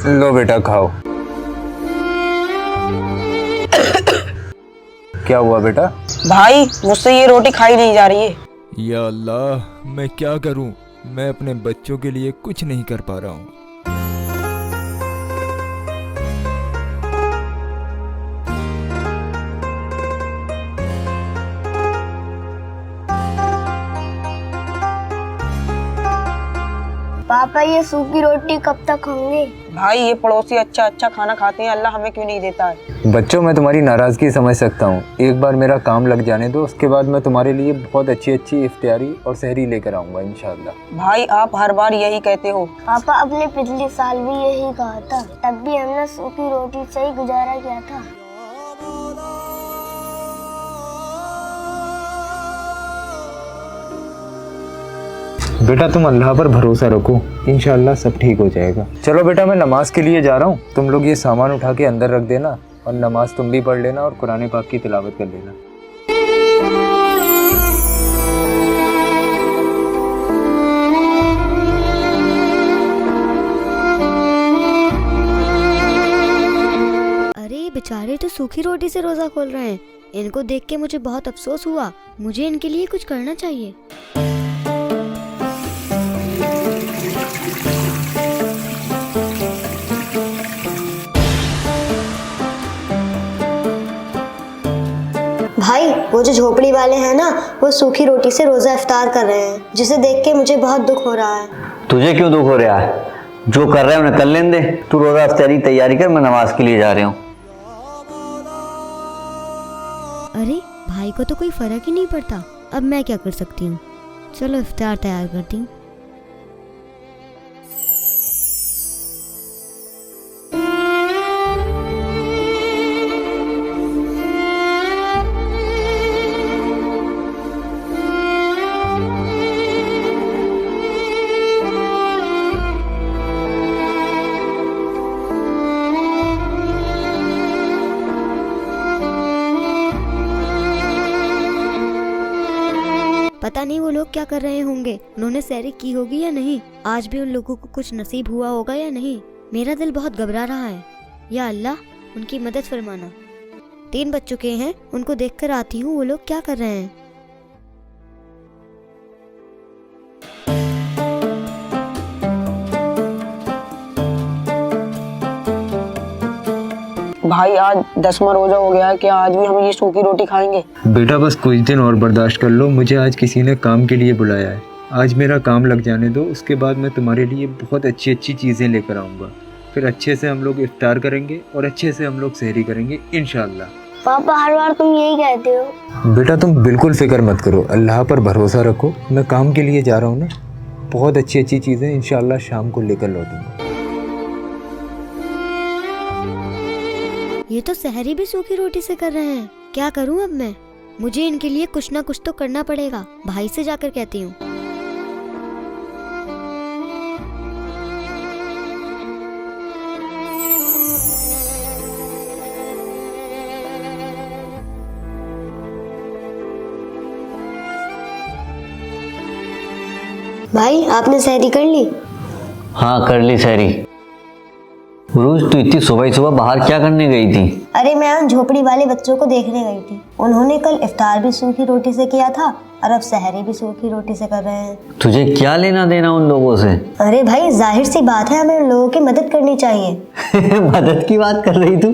लो बेटा खाओ। क्या हुआ बेटा? भाई मुझसे ये रोटी खाई नहीं जा रही है। या अल्लाह, मैं क्या करूं? मैं अपने बच्चों के लिए कुछ नहीं कर पा रहा हूं। पापा ये सूखी रोटी कब तक होंगे? भाई ये पड़ोसी अच्छा अच्छा खाना खाते हैं, अल्लाह हमें क्यों नहीं देता है? बच्चों, मैं तुम्हारी नाराज़गी समझ सकता हूँ। एक बार मेरा काम लग जाने दो, उसके बाद मैं तुम्हारे लिए बहुत अच्छी अच्छी इफ्तियारी और सहरी लेकर आऊँगा इंशाअल्लाह। भाई आप हर बार यही कहते हो। पापा अपने पिछले साल भी यही कहा था, तब भी हमने सूखी रोटी से ही गुजारा किया था। बेटा तुम अल्लाह पर भरोसा रखो, इंशाअल्लाह सब ठीक हो जाएगा। चलो बेटा मैं नमाज के लिए जा रहा हूँ, तुम लोग ये सामान उठा के अंदर रख देना और नमाज तुम भी पढ़ लेना और कुरान पाक की तिलावत कर लेना। अरे बेचारे तो सूखी रोटी से रोजा खोल रहे हैं। इनको देख के मुझे बहुत अफसोस हुआ। मुझे इनके लिए कुछ करना चाहिए। भाई वो जो झोपड़ी वाले हैं ना, वो सूखी रोटी से रोजा इफ्तार कर रहे हैं, जिसे देख के मुझे बहुत दुख हो रहा है। तुझे क्यों दुख हो रहा है? जो कर रहे हैं उन्हें कर लेने दे। तू रोजा इफ्तारी तैयारी कर, मैं नमाज के लिए जा रहा हूँ। अरे भाई को तो कोई फर्क ही नहीं पड़ता। अब मैं क्या कर सकती हूँ? चलो इफ्तार तैयार करती हूँ। पता नहीं वो लोग क्या कर रहे होंगे। उन्होंने सहरी की होगी या नहीं? आज भी उन लोगों को कुछ नसीब हुआ होगा या नहीं? मेरा दिल बहुत घबरा रहा है। या अल्लाह उनकी मदद फरमाना। 3 बच्चों के हैं, उनको देखकर आती हूँ वो लोग क्या कर रहे हैं। भाई आज 10वां रोजा हो गया है, क्या आज भी हम ये सूखी रोटी खाएंगे? बेटा बस कुछ दिन और बर्दाश्त कर लो, मुझे आज किसी ने काम के लिए बुलाया है। आज मेरा काम लग जाने दो, उसके बाद मैं तुम्हारे लिए बहुत अच्छी अच्छी चीज़ें लेकर आऊँगा। फिर अच्छे से हम लोग इफ्तार करेंगे और अच्छे से हम लोग सहरी करेंगे इंशाअल्लाह। पापा हर बार तुम यही कहते हो। बेटा तुम बिल्कुल फिक्र मत करो, अल्लाह पर भरोसा रखो। मैं काम के लिए जा रहा हूँ ना, बहुत अच्छी अच्छी चीज़ें इंशाअल्लाह शाम को लेकर लौटूंगा। ये तो सहरी भी सूखी रोटी से कर रहे हैं। क्या करूं अब मैं? मुझे इनके लिए कुछ ना कुछ तो करना पड़ेगा। भाई से जाकर कहती हूँ। भाई आपने सहरी कर ली? हाँ कर ली सहरी। उरूज, तू इतनी सुबह सुबह बाहर क्या करने गई थी? अरे मैं उन झोपड़ी वाले बच्चों को देखने गई थी। उन्होंने कल इफ्तार भी सूखी रोटी से किया था और अब सहरी भी सूखी रोटी से कर रहे हैं। तुझे क्या लेना देना उन लोगों से? अरे भाई जाहिर सी बात है, हमें उन लोगों की मदद करनी चाहिए। मदद की बात कर रही तू?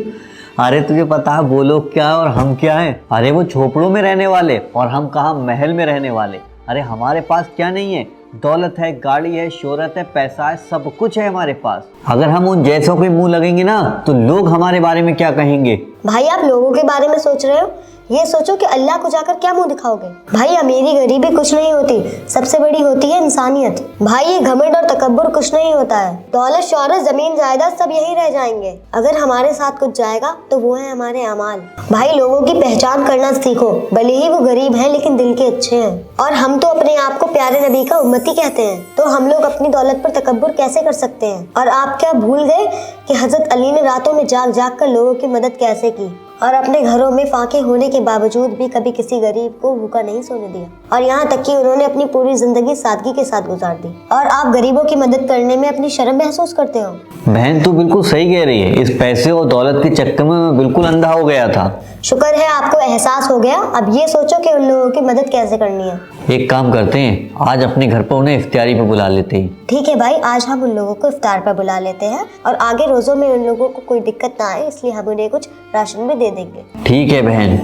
अरे तुझे पता है वो लोग क्या और हम क्या हैं? अरे वो झोपड़ों में रहने वाले और हम कहाँ महल में रहने वाले। अरे हमारे पास क्या नहीं है? दौलत है, गाड़ी है, शोहरत है, पैसा है, सब कुछ है हमारे पास। अगर हम उन जैसों के मुंह लगेंगे ना तो लोग हमारे बारे में क्या कहेंगे? भाई आप लोगों के बारे में सोच रहे हो, ये सोचो कि अल्लाह को जाकर क्या मुंह दिखाओगे। भाई अमीरी गरीबी कुछ नहीं होती, सबसे बड़ी होती है इंसानियत। भाई ये घमंड और तकब्बुर कुछ नहीं होता है। दौलत, शोहरत, जमीन जायदाद सब यही रह जाएंगे। अगर हमारे साथ कुछ जाएगा तो वो है हमारे अमाल। भाई लोगों की पहचान करना सीखो, भले ही वो गरीब हैं लेकिन दिल के अच्छे हैं। और हम तो अपने आप को प्यारे नबी का उम्मती कहते हैं, तो हम लोग अपनी दौलत पर तकब्बुर कैसे कर सकते हैं? और आप क्या भूल गए कि हजरत अली ने रातों में जाग जाग कर लोगों की मदद कैसे की? और अपने घरों में फाके होने के बावजूद भी कभी किसी गरीब को भूखा नहीं सोने दिया, और यहाँ तक कि उन्होंने अपनी पूरी जिंदगी सादगी के साथ गुजार दी। और आप गरीबों की मदद करने में अपनी शर्म महसूस करते हो। बहन तू बिल्कुल सही कह रही है, इस पैसे और दौलत के चक्कर में मैं बिल्कुल अंधा हो गया था। शुक्र है आपको एहसास हो गया। अब ये सोचो कि उन लोगों की मदद कैसे करनी है। एक काम करते हैं, आज अपने घर पर उन्हें इफ्तियारी पे बुला लेते हैं। ठीक है भाई, आज हम उन लोगों को इफ्तार पर बुला लेते हैं और आगे रोजों में उन लोगों को कोई दिक्कत ना आए, इसलिए हम उन्हें कुछ राशन भी दे देंगे। ठीक है बहन।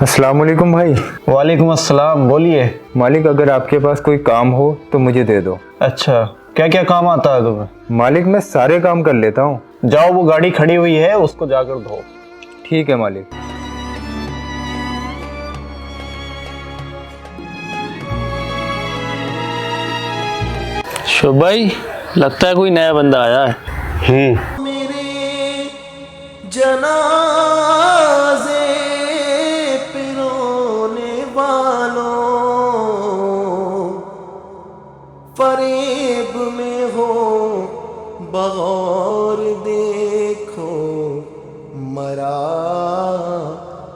अस्सलाम वालेकुम भाई। वालेकुम अस्सलाम, बोलिए। मालिक, अगर आपके पास कोई काम हो तो मुझे दे दो। अच्छा, क्या क्या काम आता है तुम्हें? मालिक, मैं सारे काम कर लेता हूँ। जाओ, वो गाड़ी खड़ी हुई है उसको जाकर धो। ठीक है मालिक। शुभ भाई, लगता है कोई नया बंदा आया है। जनाजे पे रोने वालों, फरेब में हो बगौर देखो, मरा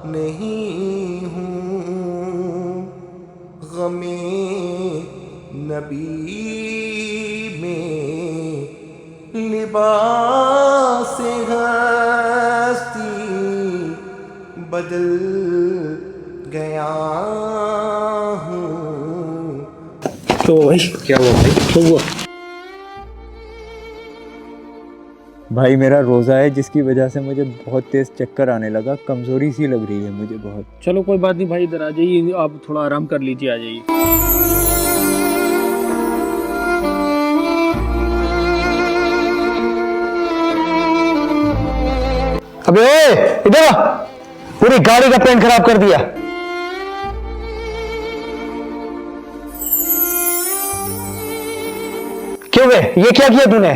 नहीं हूँ, गमे नबी में लिबास हस्ती बदल गया हूँ। तो भाई क्या हुआ भाई? तो हुआ भाई, मेरा रोज़ा है जिसकी वजह से मुझे बहुत तेज़ चक्कर आने लगा, कमज़ोरी सी लग रही है मुझे बहुत। चलो कोई बात नहीं भाई, इधर आ जाइए, आप थोड़ा आराम कर लीजिए, आ जाइए। अबे इधर आ, पूरी गाड़ी का पेंट खराब कर दिया। क्यों बे, ये क्या किया तूने?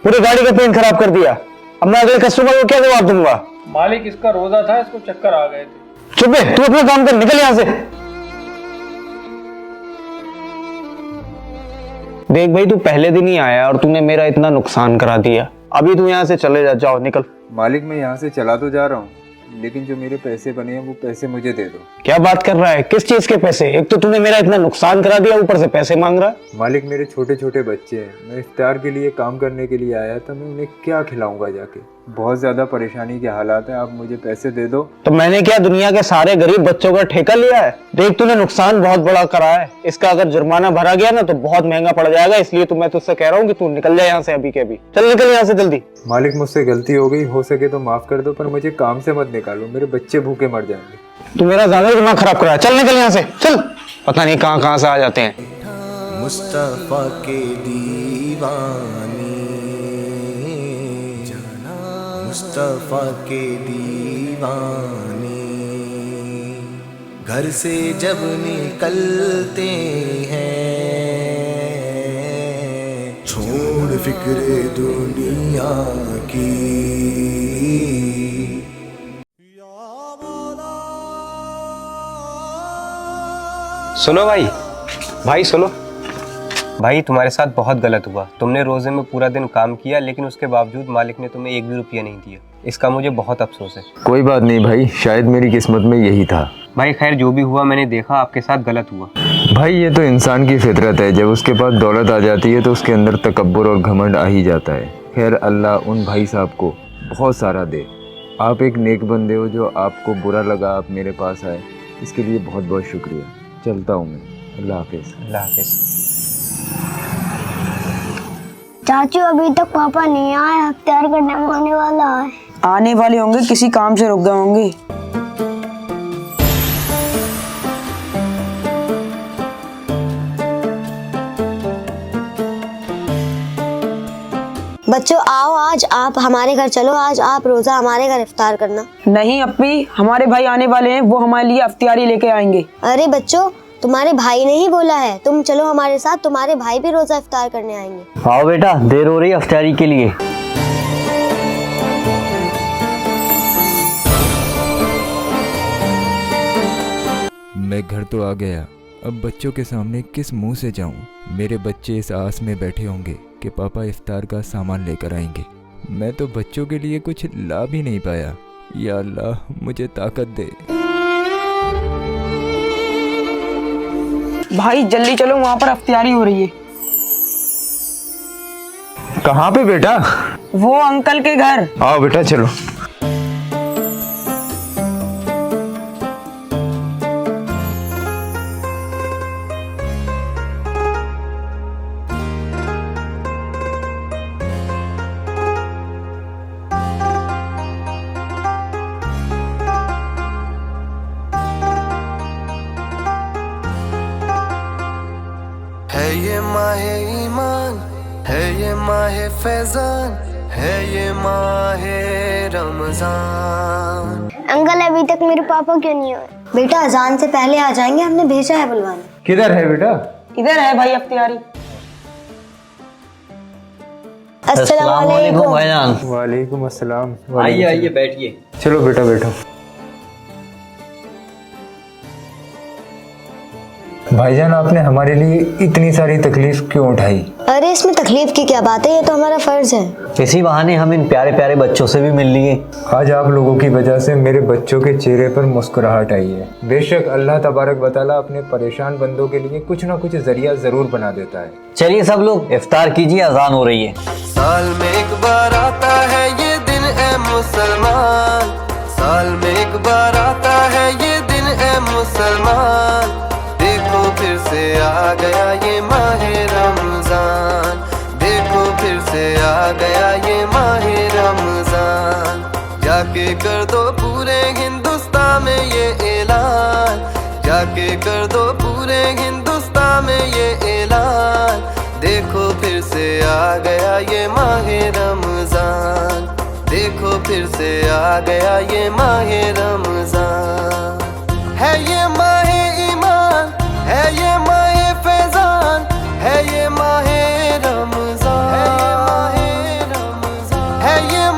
पूरी गाड़ी का पेंट खराब कर दिया। अब मैं अगले कस्टमर को क्या जवाब दूंगा? मालिक, इसका रोजा था, इसको चक्कर आ गए थे। चुप बे, तू अपना काम कर, निकल यहां से। देख भाई, तू पहले दिन ही आया और तूने मेरा इतना नुकसान करा दिया। अभी तू यहाँ से चले जा, जाओ निकल। मालिक, मैं यहाँ से चला तो जा रहा हूँ, लेकिन जो मेरे पैसे बने हैं वो पैसे मुझे दे दो। क्या बात कर रहा है? किस चीज के पैसे? एक तो तूने मेरा इतना नुकसान करा दिया, ऊपर से पैसे मांग रहा है। मालिक, मेरे छोटे छोटे बच्चे हैं, मैं इफ्तार के लिए काम करने के लिए आया था, मैं उन्हें क्या खिलाऊंगा जाके? बहुत ज़्यादा परेशानी के हालात हैं, आप मुझे पैसे दे दो। तो मैंने क्या दुनिया के सारे गरीब बच्चों का ठेका लिया है? देख, तूने नुकसान बहुत बड़ा करा है, इसका अगर जुर्माना भरा गया ना तो बहुत महंगा पड़ जाएगा, इसलिए तो मैं तुझसे कह रहा हूँ कि तू निकल जाए यहाँ से अभी के अभी। चल निकल यहाँ से जल्दी। मालिक, मुझसे गलती हो गई, हो सके तो माफ़ कर दो, पर मुझे काम से मत निकालो, मेरे बच्चे भूखे मर जाएंगे। तू मेरा ज्यादा दिमाग खराब करा है, चल निकल यहाँ से, चल। पता नहीं कहाँ कहाँ से आ जाते हैं। मुस्तफा के दीवानी, मुस्तफा के दीवानी, घर से जब निकलते हैं, छोड़ फिक्र दुनिया की। सुनो भाई, भाई सुनो भाई, तुम्हारे साथ बहुत गलत हुआ। तुमने रोजे में पूरा दिन काम किया, लेकिन उसके बावजूद मालिक ने तुम्हें एक भी रुपया नहीं दिया। इसका मुझे बहुत अफसोस है। कोई बात नहीं भाई, शायद मेरी किस्मत में यही था। भाई खैर, जो भी हुआ मैंने देखा आपके साथ गलत हुआ। भाई, ये तो इंसान की फितरत है, जब उसके पास दौलत आ जाती है तो उसके अंदर तकब्बुर और घमंड आ ही जाता है। खैर, अल्लाह उन भाई साहब को बहुत सारा दे। आप एक नेक बंदे हो, जो आपको बुरा लगा आप मेरे पास आए, इसके लिए बहुत बहुत शुक्रिया। चलता हूँ मैं, अल्लाह हाफिज़। अल्लाह हाफिज़। चाचू, अभी तक पापा नहीं आए, इफ्तार का टाइम आने वाला है। आने वाले होंगे, किसी काम से रुक गए होंगे। बच्चों आओ, आज आप हमारे घर चलो, आज आप रोजा हमारे घर इफ्तार करना। नहीं अपी, हमारे भाई आने वाले हैं, वो हमारे लिए इफ्तियारी लेके आएंगे। अरे बच्चों, तुम्हारे भाई ने ही बोला है, तुम चलो हमारे साथ, तुम्हारे भाई भी रोजा इफ्तार करने आएंगे। आओ बेटा, देर हो रही है इफ्तारी के लिए। मैं घर तो आ गया, अब बच्चों के सामने किस मुंह से जाऊं। मेरे बच्चे इस आस में बैठे होंगे कि पापा इफ्तार का सामान लेकर आएंगे। मैं तो बच्चों के लिए कुछ ला भी नहीं पाया। या अल्लाह, मुझे ताकत दे। भाई जल्दी चलो, वहाँ पर इफ्तारी हो रही है। कहाँ पे बेटा? वो अंकल के घर। आओ बेटा चलो। है ये माहे ईमान, है ये माहे फैजान, है ये माहे रमजान। अंकल अभी तक मेरे पापा क्यों नहीं आए? बेटा अजान से पहले आ जाएंगे, हमने भेजा है बुलवाने। किधर है बेटा? इधर है भाई इफ्तारी। अस्सलाम वालेकुम भाईजान। वालेकुम अस्सलाम। आइए आइए बैठिए। चलो बेटा बैठो। भाईजान, आपने हमारे लिए इतनी सारी तकलीफ क्यों उठाई? अरे इसमें तकलीफ की क्या बात है, ये तो हमारा फर्ज है। इसी बहाने हम इन प्यारे प्यारे बच्चों से भी मिल लिए। आज आप लोगों की वजह से मेरे बच्चों के चेहरे पर मुस्कुराहट आई है। बेशक अल्लाह तबारक व तआला अपने परेशान बंदों के लिए कुछ ना कुछ जरिया जरूर बना देता है। चलिए सब लोग इफ्तार कीजिए, अजान हो रही है। साल में एक बार आता है ये दिन ए मुसलमान, साल में एक बार आता है ये दिन ए मुसलमान। देखो फिर से आ गया ये माहे रमजान, देखो फिर से आ गया ये माहे रमजान। जाके कर दो पूरे हिंदुस्तान में ये ऐलान, जाके कर दो पूरे हिंदुस्तान में ये ऐलान। देखो फिर से आ गया ये माहे रमजान, देखो फिर से आ गया ये माहे रमजान। है ये माहे ईमान, है ये माहे फैजान, है ये माहे रमजान, है ये माहे रमजान, है ये